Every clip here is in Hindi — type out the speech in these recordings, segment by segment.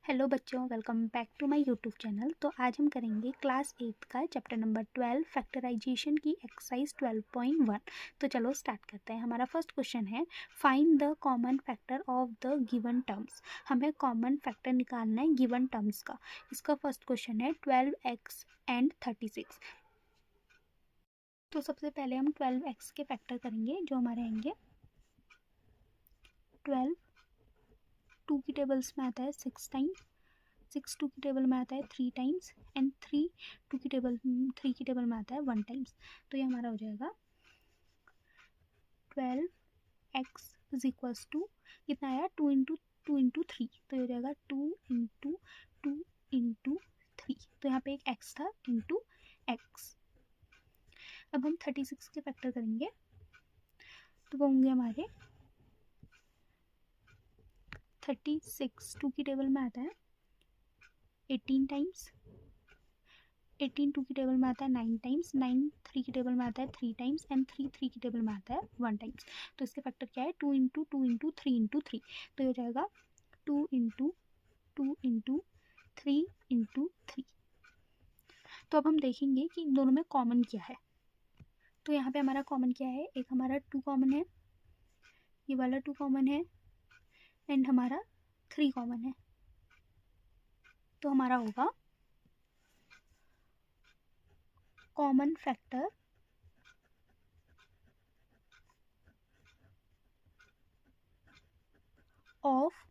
हेलो बच्चों, welcome back to my YouTube channel. तो आज हम करेंगे क्लास 8 का चैप्टर नंबर 12 फैक्टराइजेशन की एक्सरसाइज 12.1। तो चलो स्टार्ट करते हैं। हमारा फर्स्ट क्वेश्चन है find the common factor of the given terms. हमें कॉमन फैक्टर निकालना है गिवन टर्म्स का। इसका फर्स्ट क्वेश्चन है 12x एंड 36। तो सबसे पहले हम 12x के फैक्टर करेंगे जो हमारे आएंगे 12 2 की टेबल्स में आता है 6 टाइम्स, 6 2 की टेबल में आता है 3 टाइम्स एंड 3 की टेबल में आता है 1 टाइम्स। तो ये हमारा हो जाएगा 12x इज इक्वल्स टू कितना आया 2 इंटू 3। तो ये हो जाएगा 2 इंटू 3। तो यहाँ पे एक x था इंटू x। अब हम 36 के फैक्टर करेंगे तो वो होंगे हमारे 36 2 की टेबल में आता है 18 टाइम्स, 18 2 की टेबल में आता है 9 टाइम्स, 9 3 की टेबल में आता है 3 टाइम्स एंड 3 की टेबल में आता है 1 टाइम्स। तो इसके फैक्टर क्या है 2 इंटू 3 इंटू 3। तो ये हो जाएगा 2 इंटू 3 इंटू 3। तो अब हम देखेंगे कि इन दोनों में कॉमन क्या है। तो यहाँ पे हमारा कॉमन क्या है, एक हमारा 2 कॉमन है, ये वाला 2 कॉमन है एंड हमारा 3 कॉमन है। तो हमारा होगा common factor of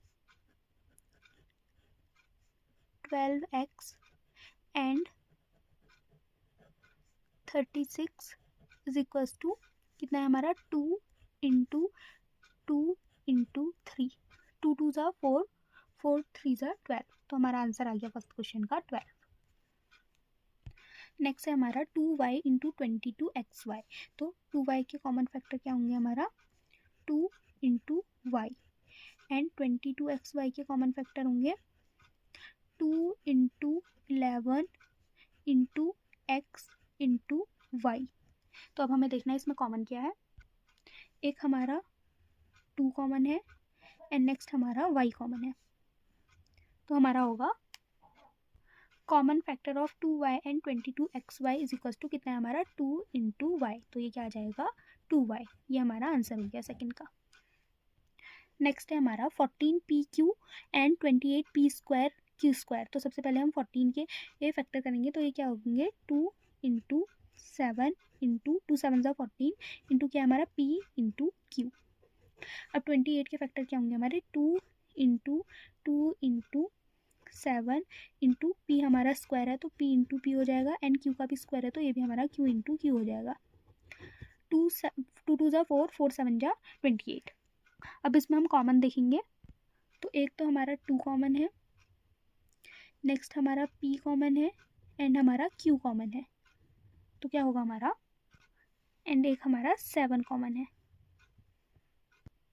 12x and 36 is equals to कितना है हमारा 2 इंटू 3। 2 2 ज़ा 4, 4 3 ज़ा 12। तो हमारा आंसर आ गया फर्स्ट क्वेश्चन का 12। नेक्स्ट है हमारा 2y इंटू 22xy। तो 2y के कॉमन फैक्टर क्या होंगे हमारा 2 इंटू वाई एंड 22xy के कॉमन फैक्टर होंगे 2 into 11 into x into y. तो अब हमें देखना है इसमें कॉमन क्या है। एक हमारा 2 कॉमन है एंड नेक्स्ट हमारा y कॉमन है। तो हमारा होगा common factor of 2y and 22xy is equals to कितना है हमारा 2 इंटू वाई। तो ये क्या आ जाएगा 2y। ये हमारा आंसर हो गया सेकंड का। नेक्स्ट है हमारा 14pq एंड 28p² q²। तो सबसे पहले हम 14 के ये फैक्टर करेंगे तो ये क्या होंगे 2 इंटू 7 इंटू 2 7 ज़ा 14 इंटू क्या हमारा p इंटू q। अब 28 के फैक्टर क्या होंगे हमारे 2 इंटू 7 इंटू पी हमारा स्क्वायर है तो p इंटू पी हो जाएगा एंड q का भी स्क्वायर है तो ये भी हमारा q इंटू क्यू हो जाएगा। 2 2 ज़ा 4, 4 7 ज़ा 28। अब इसमें हम कॉमन देखेंगे तो एक तो हमारा 2 कॉमन है, नेक्स्ट हमारा p कॉमन है एंड हमारा q कॉमन है। तो क्या होगा हमारा एंड एक हमारा 7 कॉमन है।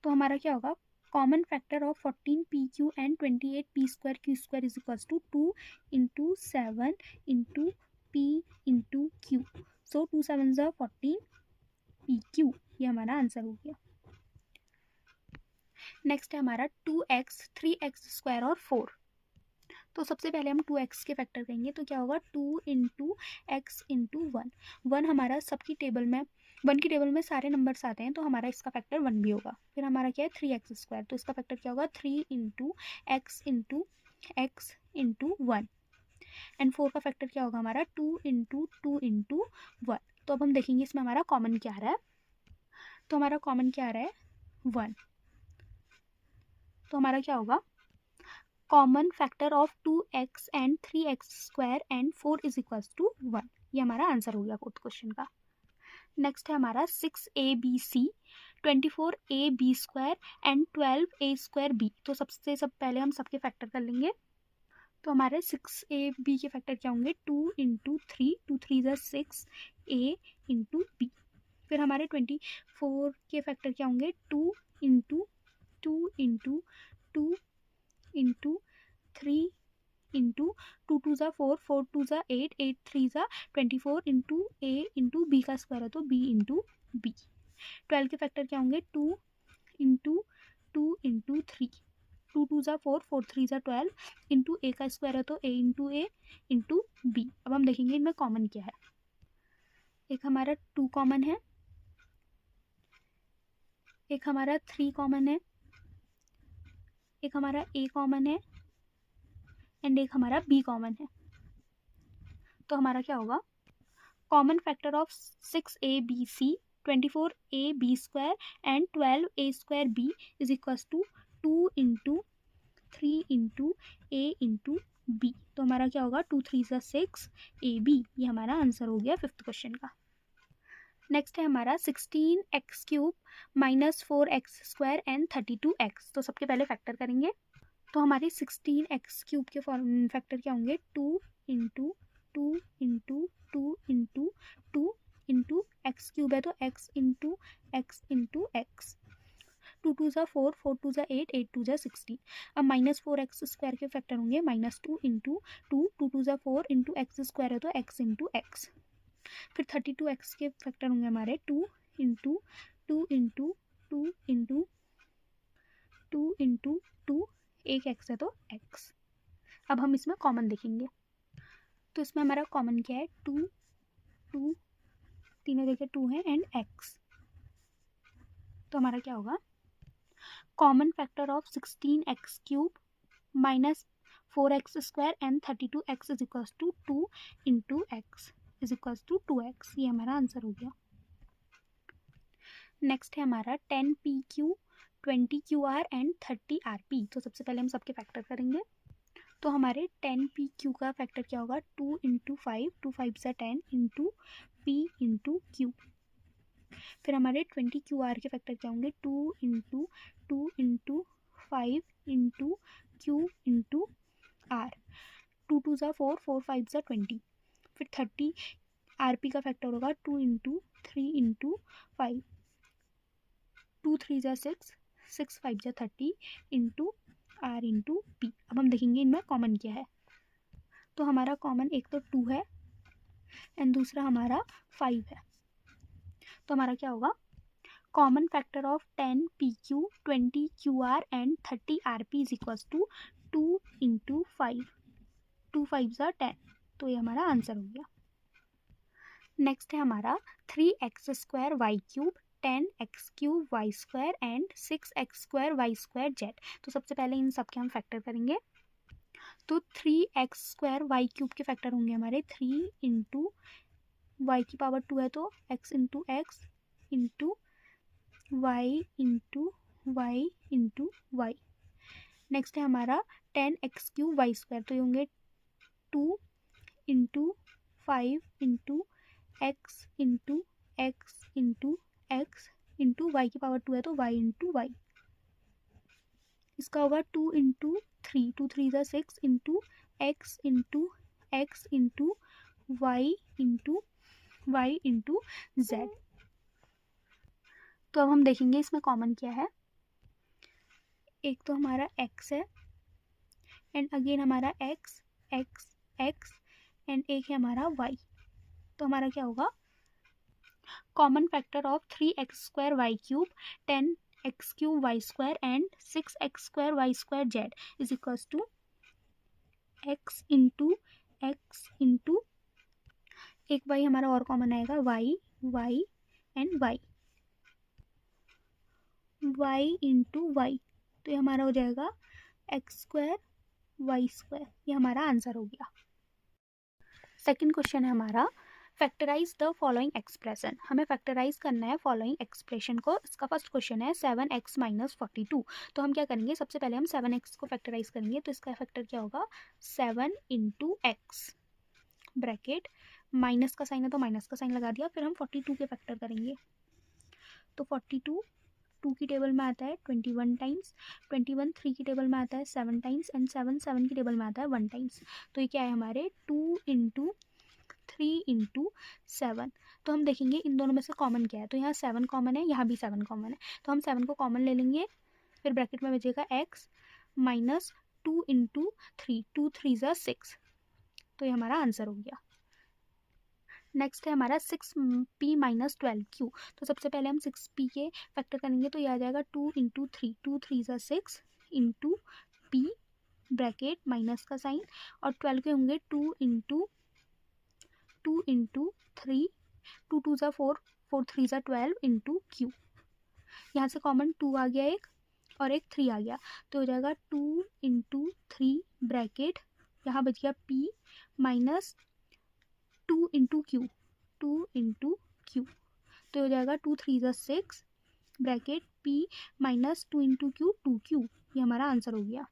तो हमारा क्या होगा common factor of 14pq and 28p² q² is equals to 2 into 7 into p into q। So 2 7 ज़ा 14 pq। ये हमारा आंसर हो गया। नेक्स्ट है हमारा 2x 3x² और 4। तो सबसे पहले हम 2x के फैक्टर करेंगे तो क्या होगा 2 इंटू एक्स इंटू 1। 1 हमारा सबकी टेबल में 1 की टेबल में सारे नंबर्स आते हैं तो हमारा इसका फैक्टर 1 भी होगा। फिर हमारा क्या है 3x²। तो इसका फैक्टर क्या होगा 3 इंटू एक्स इंटू 1 एंड 4 का फैक्टर क्या होगा हमारा 2 इंटू 1। तो अब हम देखेंगे इसमें हमारा कॉमन क्या आ रहा है। तो हमारा कॉमन क्या आ रहा है 1। तो हमारा क्या होगा common factor of 2x and 3x² and 4 is equals to 1। ये हमारा आंसर हो गया फोर्थ क्वेश्चन का। नेक्स्ट है हमारा 6abc 24ab² एंड 12a²b। तो सब पहले हम सबके फैक्टर कर लेंगे। तो हमारे 6ab के फैक्टर क्या होंगे 2 इंटू 3, 2 3 ज़ा 6 a इंटू b। फिर हमारे 24 के फैक्टर क्या होंगे 2 इंटू 3 इंटू 2 2 ज़ा 4, 4 2 ज़ा 8, 8 3 ज़ा 24 इंटू a इंटू b का स्क्वायर है तो b इंटू b। 12 के फैक्टर क्या होंगे 2 इंटू 3 2 2 ज़ा 4, 4 3 ज़ा 12 इंटू ए का स्क्वायर है तो ए इंटू बी। अब हम देखेंगे इनमें कॉमन क्या है। एक हमारा 2 कॉमन है, एक हमारा 3 कॉमन है, एक हमारा ए कॉमन है एंड एक हमारा बी कॉमन है। तो हमारा क्या होगा, common factor of 6abc 24ab square and 12a square b is equals to 2 into 3 into a into b. तो हमारा क्या होगा, 2 3 ज़ा 6 ab। ये हमारा आंसर हो गया 5th क्वेश्चन का। नेक्स्ट है हमारा 16x cube minus 4x square and 32x। तो सबके पहले फैक्टर करेंगे। तो हमारे 16x क्यूब के फैक्टर क्या होंगे, 2 into 2 into 2 into 2 into x cube है तो x इंटू एक्स। 2 2 ज़ा 4, 4 2 ज़ा 8, 8 2 ज़ा 16। अब माइनस 4x स्क्वायर के फैक्टर होंगे -2 इंटू 2, 2 2 ज़ा 4 इंटू एक्स स्क्वायर है तो x इंटू एक्स। फिर 32x के फैक्टर होंगे हमारे 2 इंटू 2 इंटू 2 इंटू 2 इंटू 2, एक x है तो x। अब हम इसमें कॉमन देखेंगे। तो इसमें हमारा कॉमन क्या है, 2 2 तीनों जगह 2 है एंड x। तो हमारा क्या होगा, common factor of 16x cube minus 4x square and 32x is equals to 2 into x is equals to 2x। ये हमारा आंसर हो गया। नेक्स्ट है हमारा 10pq 20qr एंड 30rp। तो सबसे पहले हम सबके फैक्टर करेंगे। तो हमारे 10pq का फैक्टर क्या होगा, 2 इंटू 5, 2 5 ज़ा 10 इंटू p इंटू q। फिर हमारे 20qr के फैक्टर क्या होंगे, 2 into 5 into q into r। 2 2 ज़ा 4, 4 5 ज़ा 20। फिर 30rp का फैक्टर होगा 2 इंटू 3 इंटू 5, 2 3 ज़ा 6, 6 5 ज़ा 30 इंटू r इंटू p। अब हम देखेंगे इनमें कॉमन क्या है। तो हमारा कॉमन एक तो 2 है एंड दूसरा हमारा 5 है। तो हमारा क्या होगा, common factor of 10pq 20qr and 30rp is equals to 2 into 5, 2 5 ज़ा 10। तो ये हमारा आंसर हो गया। नेक्स्ट है हमारा 3x square y cube 10x cube y square and 6x square y square z. तो सबसे पहले इन सब के हम फैक्टर करेंगे। तो 3x स्क्वायर वाई क्यूब के फैक्टर होंगे हमारे 3 इंटू वाई की पावर 2 है तो x into y into y into y. Next है हमारा 10x क्यूब वाई स्क्वायर। तो ये होंगे 2 into 5 into x into x into x into y की पावर 2 है तो वाई इंटू वाई। इसका होगा 2 इंटू 3, 2 3 ज़ा 6 into x into y into z. तो अब हम देखेंगे इसमें कॉमन क्या है। एक तो हमारा x है एंड अगेन हमारा x एंड एक है हमारा y। तो हमारा क्या होगा, common factor of 3x square y cube 10x cube y square and 6x square y square z is equals to x into एक y हमारा और कॉमन आएगा y and y into y. तो ये हमारा हो जाएगा x स्क्वायर वाई स्क्वायर। ये हमारा आंसर हो गया। सेकंड क्वेश्चन है हमारा, फैक्टराइज द फॉलोइंग एक्सप्रेशन। हमें फैक्टराइज करना है फॉलोइंग एक्सप्रेशन को। इसका फर्स्ट क्वेश्चन है 7x माइनस 42। तो हम क्या करेंगे, सबसे पहले हम 7x को फैक्टराइज करेंगे। तो इसका फैक्टर क्या होगा, 7 इंटू एक्स ब्रैकेट माइनस का साइन है तो माइनस का साइन लगा दिया। फिर हम 42 के फैक्टर करेंगे। तो 42 2 की टेबल में आता है 21 टाइम्स, 21 3 की टेबल में आता है 7 टाइम्स एंड 7 7 की टेबल में आता है 1 टाइम्स। तो ये क्या है हमारे 2 इंटू 3 इंटू 7। तो हम देखेंगे इन दोनों में से कॉमन क्या है। तो यहाँ 7 कॉमन है, यहाँ भी 7 कॉमन है। तो हम 7 को कॉमन ले लेंगे। फिर ब्रैकेट में बचेगा x माइनस 2 इंटू 3, 2 3 ज़ा 6। तो ये हमारा आंसर हो गया। नेक्स्ट है हमारा 6p माइनस 12q। तो सबसे पहले हम 6p के फैक्टर करेंगे। तो ये आ जाएगा 2 इंटू 3, 2 3 ज़ा 6 इंटू पी ब्रैकेट माइनस का साइन, और 12 के होंगे 2 इंटू 3, 2 2 ज़ा 4, 4 3 ज़ा 12 इंटू क्यू। यहाँ से कॉमन 2 आ गया एक और एक 3 आ गया, तो हो जाएगा 2 इंटू 3 ब्रैकेट, यहाँ बच गया P minus 2 into Q, 2 into Q, तो हो जाएगा 2 3 ज़ा 6 bracket P minus 2 into Q 2 Q. ये हमारा आंसर हो गया।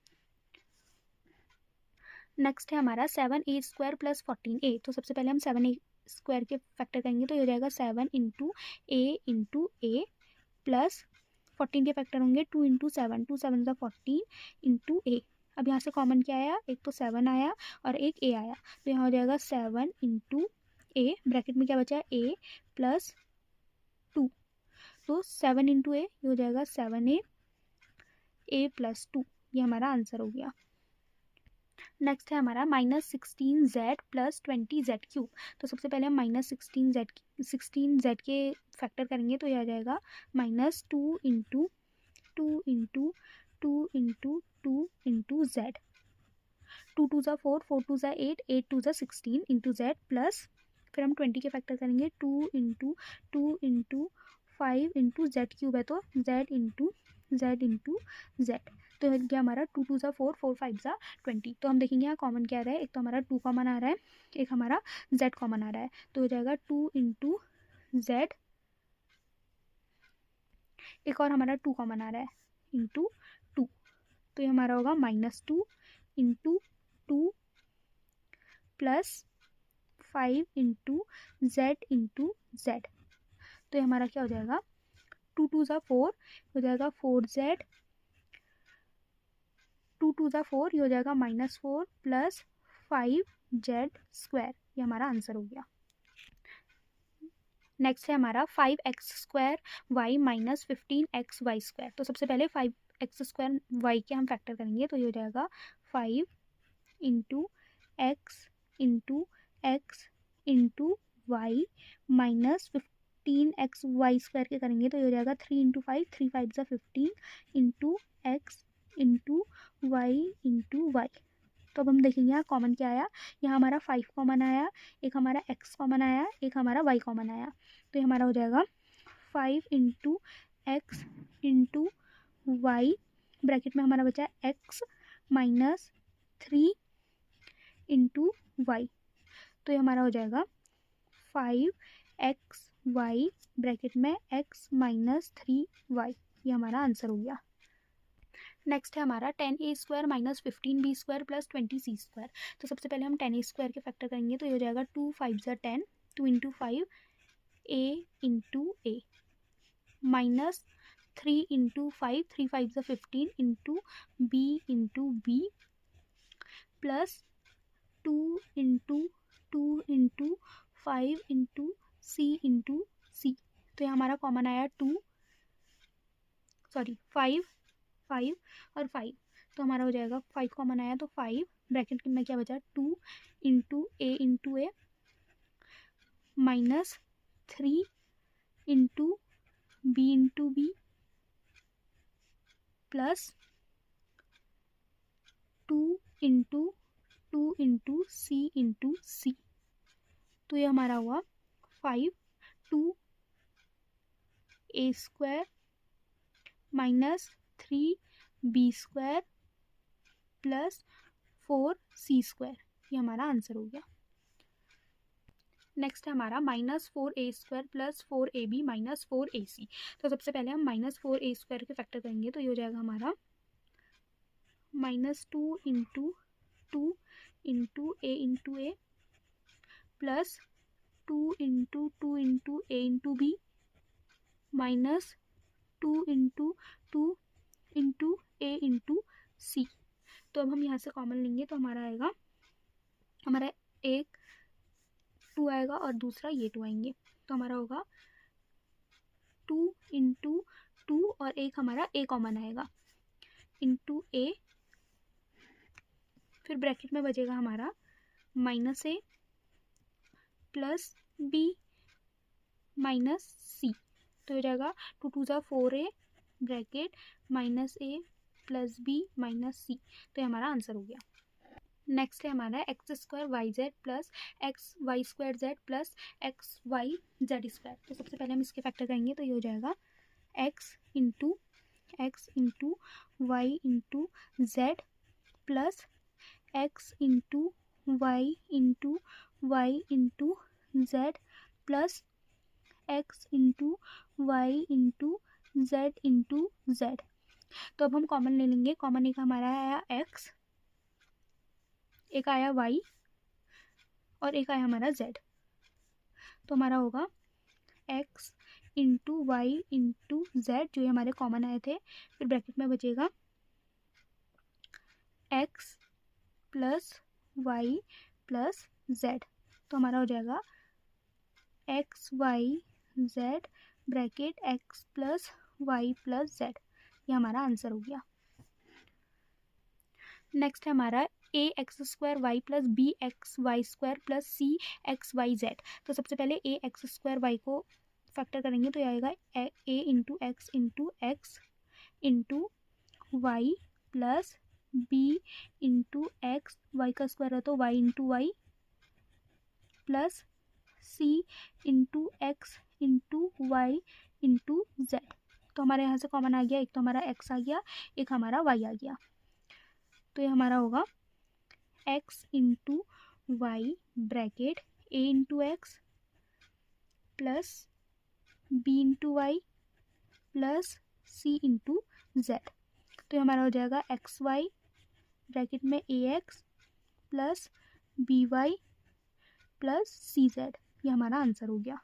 नेक्स्ट है हमारा 7a² प्लस 14a। तो सबसे पहले हम 7a² के फैक्टर करेंगे, तो ये हो जाएगा 7 इंटू ए प्लस 14 के फैक्टर होंगे 2 इंटू 7, 2 7 ज़ा 14 इंटू ए। अब यहाँ से कॉमन क्या आया, एक तो 7 आया और एक ए आया, तो यहाँ हो जाएगा 7 इंटू ए, ब्रैकेट में क्या बचा ए प्लस 2, तो 7 इंटू ए, ये हो जाएगा 7a प्लस 2। ये हमारा आंसर हो गया। नेक्स्ट है हमारा -16z प्लस 20z क्यूब। तो सबसे पहले हम -16z के फैक्टर करेंगे, तो यह आ जाएगा -2 into 2 into 2 into 2 into z, 2 2 ज़ा 4, 4 2 ज़ा 8, 8 2 ज़ा 16 इंटू z प्लस, फिर हम 20 के फैक्टर करेंगे 2 into 2 into 5 into z cube है, तो z इंटू z, तो हो गया हमारा 2 2 ज़ा 4, 4 5 ज़ा 20। तो हम देखेंगे यहाँ कॉमन क्या आ रहा है, एक तो हमारा 2 कॉमन आ रहा है, एक हमारा z कॉमन आ रहा है, तो हो जाएगा 2 इंटू z, एक और हमारा 2 कॉमन आ रहा है इंटू 2, तो ये हमारा होगा -2 into 2 plus 5 into z into z, तो ये हमारा क्या हो जाएगा 2 2 ज़ा 4, हो जाएगा 4z, 2 2 ज़ा 4, ये हो जाएगा -4 प्लस 5z²। ये हमारा आंसर हो गया। नेक्स्ट है हमारा 5x² y माइनस 15xy²। तो सबसे पहले 5x² y के हम फैक्टर करेंगे, तो ये हो जाएगा 5 into x into x into y minus 15xy² के करेंगे, तो ये हो जाएगा 3 इंटू 5, 3 5 ज़ा 15 into x into y into y. तो अब हम देखेंगे यहाँ कॉमन क्या आया, यहाँ हमारा 5 कॉमन आया, एक हमारा x कॉमन आया, एक हमारा y कॉमन आया, तो ये हमारा हो जाएगा 5 into x into y, bracket में हमारा बचा है x माइनस 3 इंटू वाई, तो ये हमारा हो जाएगा 5xy ब्रैकेट में x माइनस 3y। ये हमारा आंसर हो गया। नेक्स्ट है हमारा 10a² minus 15b² plus 20c²। तो सबसे पहले हम 10a² के फैक्टर करेंगे, तो ये हो जाएगा 2 5 ज़ा 10, 2 into 5 a into a minus 3 into 5, 3 5 ज़ा 15 into b into b plus 2 into 5 into c into c। तो ये हमारा कॉमन आया 5 और 5, तो हमारा हो जाएगा 5 कॉमन आया, तो 5 ब्रैकेट में क्या बचा 2 into a minus 3 into b plus 2 into c. तो ये हमारा हुआ 5 2a² minus 3b² plus 4c²। ये हमारा आंसर हो गया। नेक्स्ट है हमारा -4a² plus 4ab minus 4ac। तो सबसे पहले हम -4a² के फैक्टर करेंगे, तो ये हो जाएगा हमारा -2 into a into a plus 2 into a into b minus 2 into a into c। तो अब हम यहाँ से कॉमन लेंगे, तो हमारा आएगा, हमारा एक 2 आएगा और दूसरा ये 2 आएंगे, तो हमारा होगा 2 इंटू 2 और एक हमारा a कॉमन आएगा इंटू a, फिर ब्रैकेट में बचेगा हमारा -a plus b minus c। तो हो जाएगा 2 2 ज़ा 4a bracket -a plus b minus c, तो ये हमारा आंसर हो गया। नेक्स्ट है हमारा x square y z plus x y square z plus x y z square. तो सबसे पहले हम इसके फैक्टर करेंगे, तो ये हो जाएगा x into y into z plus x into y into z plus x into y into z. तो अब हम कॉमन ले लेंगे, कॉमन एक हमारा आया एक्स, एक आया वाई और एक आया हमारा जेड। तो हमारा होगा x into y into z, जो ये हमारे कॉमन आए थे। फिर ब्रैकेट में बचेगा x plus y plus z. तो हमारा हो जाएगा x y z bracket x plus y plus z. ये हमारा आंसर हो गया। नेक्स्ट है हमारा a x square y plus b x y square plus c x y z. तो सबसे पहले ए एक्स स्क्वायर वाई को फैक्टर करेंगे, तो ये आएगा a into x into y plus b into x, y का स्क्वायर है तो y into y plus c into x into y into z. तो हमारे यहाँ से कॉमन आ गया, एक तो हमारा एक्स आ गया, एक हमारा वाई आ गया। तो ये हमारा होगा x into y bracket a into x plus b into y plus c into z. तो ये हमारा हो जाएगा एक्स वाई ब्रैकेट में a x plus b y plus c z. ये हमारा आंसर हो गया।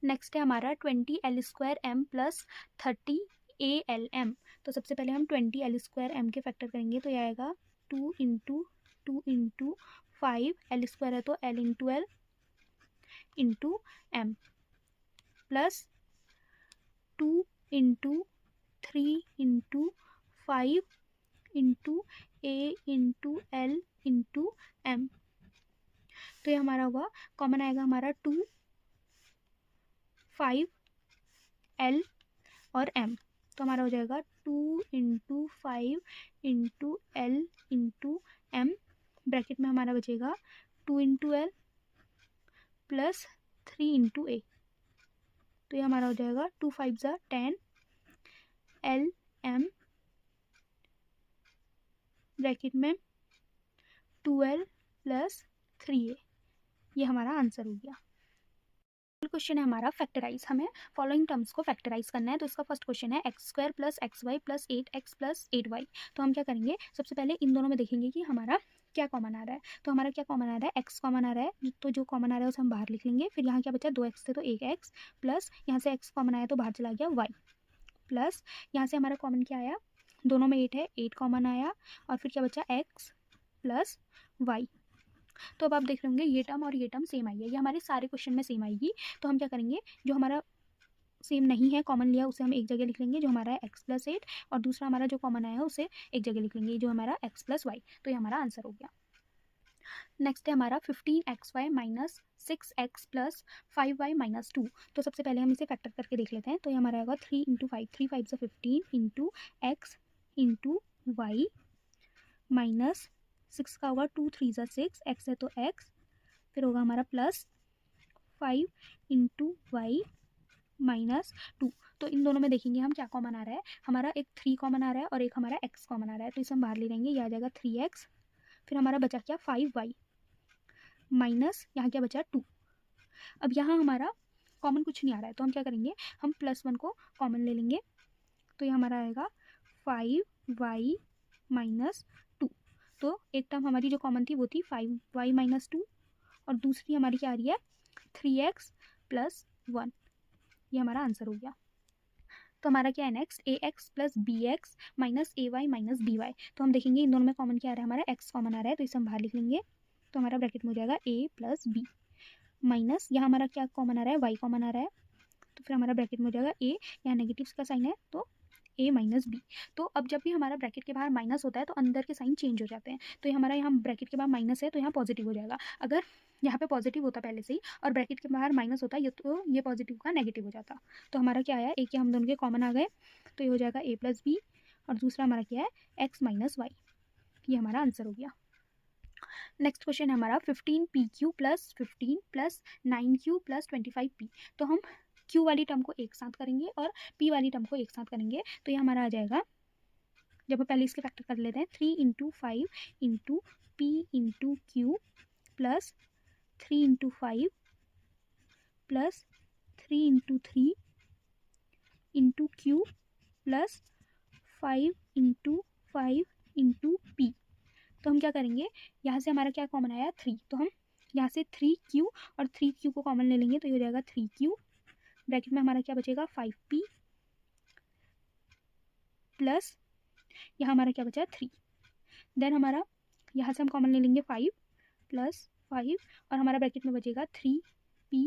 नेक्स्ट है हमारा 20 l square m plus 30 a l m. तो सबसे पहले हम 20 एल स्क्वायर एम के फैक्टर करेंगे, तो यह आएगा 2 इंटू 5, एल स्क्वायर है तो l into m plus 2 into 3 into 5 into a into l into m. तो ये हमारा हुआ, कॉमन आएगा हमारा 2, 5, एल और एम। तो हमारा हो जाएगा 2 into 5 into l into m, bracket में हमारा बचेगा 2 into l plus 3 into a. तो ये हमारा हो जाएगा 2 5 ज़ा 10 एल एम ब्रैकेट में 12 प्लस 3a। ये हमारा आंसर हो गया। क्वेश्चन है हमारा फैक्टराइज, हमें फॉलोइंग टर्म्स को फैक्टराइज करना है। तो इसका फर्स्ट क्वेश्चन है x square plus x y plus 8x plus 8y। तो हम क्या करेंगे, सबसे पहले इन दोनों में देखेंगे कि हमारा क्या कॉमन आ रहा है। तो हमारा क्या कॉमन आ रहा है, एक्स कॉमन आ रहा है, तो जो कॉमन आ रहा है उसे हम बाहर लिख लेंगे। फिर यहाँ क्या बचा, 2x थे तो 1x प्लस यहाँ से x कॉमन आया तो बाहर चला गया y प्लस यहाँ से हमारा कॉमन क्या आया, दोनों में 8 है, 8 कॉमन आया और फिर क्या बचा x प्लस y। तो अब आप देख रहे होंगे ये टर्म और ये टर्म सेम आई है, ये हमारे सारे क्वेश्चन में सेम आएगी। तो हम क्या करेंगे, जो हमारा सेम नहीं है, कॉमन लिया, उसे हम एक जगह लिख लेंगे, जो हमारा है x प्लस 8, और दूसरा हमारा जो कॉमन आया है उसे एक जगह लिख लेंगे, जो हमारा x प्लस वाई। तो ये हमारा आंसर हो गया। नेक्स्ट है हमारा 15xy minus 6x plus 5y minus 2। तो सबसे पहले हम इसे फैक्टर करके देख लेते हैं। तो ये हमारा होगा 3 इंटू 5, 3 5 ज़ा 15 into x into y minus 6 का होगा 2 3 ज़ा 6, एक्स है तो एक्स, फिर होगा हमारा प्लस 5 इंटू वाई माइनस 2। तो इन दोनों में देखेंगे हम क्या कॉमन आ रहा है, हमारा एक 3 कॉमन आ रहा है और एक हमारा x कॉमन आ रहा है। तो इसे हम बाहर ले लेंगे, ये आ जाएगा 3x, फिर हमारा बचा क्या 5y माइनस यहाँ क्या बचा 2। अब यहाँ हमारा कॉमन कुछ नहीं आ रहा है, तो हम क्या करेंगे, हम +1 को कॉमन ले लेंगे। तो ये हमारा आएगा 5y माइनस 2। तो एक टर्म हमारी जो कॉमन थी वो थी 5y माइनस 2 और दूसरी हमारी क्या आ रही है 3x प्लस 1। ये हमारा आंसर हो गया। तो हमारा क्या है next, ax plus bx minus ay minus by। तो हम देखेंगे इन दोनों में कॉमन क्या आ रहा है, हमारा x कॉमन आ रहा है, तो इसे हम बाहर लिख लेंगे। तो हमारा ब्रैकेट में हो जाएगा a प्लस b माइनस यहाँ हमारा क्या कॉमन आ रहा है, y कॉमन आ रहा है, तो फिर हमारा ब्रैकेट में हो जाएगा a, यहाँ नेगेटिव का साइन है तो a माइनस बी। तो अब जब भी हमारा ब्रैकेट के बाहर माइनस होता है तो अंदर के साइन चेंज हो जाते हैं। तो ये हमारा यहाँ ब्रैकेट के बाहर माइनस है तो यहाँ पॉजिटिव हो जाएगा। अगर यहाँ पे पॉजिटिव होता पहले से ही और ब्रैकेट के बाहर माइनस होता है तो ये पॉजिटिव का नेगेटिव हो जाता। तो हमारा क्या आया, एक हम दोनों के कॉमन आ गए, तो ये हो जाएगा a प्लस बी और दूसरा हमारा क्या है x माइनस वाई। ये हमारा आंसर हो गया। नेक्स्ट क्वेश्चन है हमारा 15pq plus 15 plus 9q plus 25p। तो हम q वाली टर्म को एक साथ करेंगे और p वाली टर्म को एक साथ करेंगे। तो ये हमारा आ जाएगा, जब हम पहले इसके फैक्टर कर लेते हैं, 3 into 5 into p into Q plus 3 into 5 plus 3 into 3 into Q plus 5 into 5 into P. तो हम क्या करेंगे, यहाँ से हमारा क्या कॉमन आया 3, तो हम यहाँ से 3q और 3q को कॉमन ले लेंगे तो ये हो जाएगा 3q। ब्रैकेट में हमारा क्या बचेगा 5p प्लस यहाँ हमारा क्या बचा 3। देन हमारा यहाँ से हम कॉमन ले लेंगे 5 प्लस 5 और हमारा ब्रैकेट में बचेगा 3p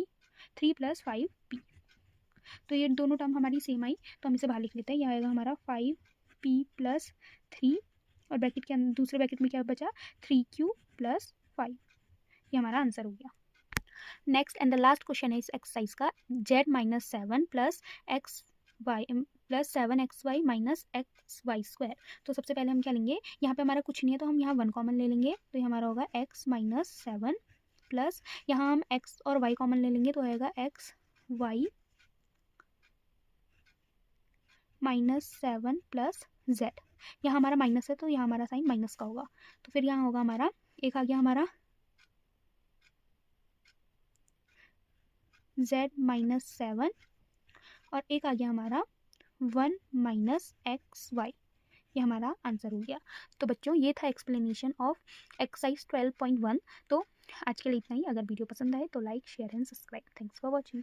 3 प्लस 5p। तो ये दोनों टर्म हमारी सेम आई तो हम इसे बाहर लिख लेते हैं। यह आएगा हमारा 5p प्लस 3 और ब्रैकेट के अंदर दूसरे ब्रैकेट में क्या बचा 3q प्लस 5। ये हमारा आंसर हो गया। Next and the last question है इस एक्सरसाइज का, z minus 7 plus x y plus 7xy minus xy square. तो सबसे पहले हम क्या लेंगे, यहाँ पे हमारा कुछ नहीं है तो हम यहाँ 1 कॉमन ले लेंगे तो ये हमारा होगा x माइनस 7 प्लस यहाँ हम x और y कॉमन ले लेंगे तो आएगा x y minus 7 plus z। यहाँ हमारा माइनस है तो यहाँ हमारा साइन माइनस का होगा। तो फिर यहाँ होगा हमारा एक आ गया हमारा z माइनस 7 और एक आ गया हमारा 1 माइनस एक्स वाई। ये हमारा आंसर हो गया। तो बच्चों ये था एक्सप्लेनेशन ऑफ एक्सरसाइज 12.1। तो आज के लिए इतना ही। अगर वीडियो पसंद आए तो like share and subscribe. Thanks for watching.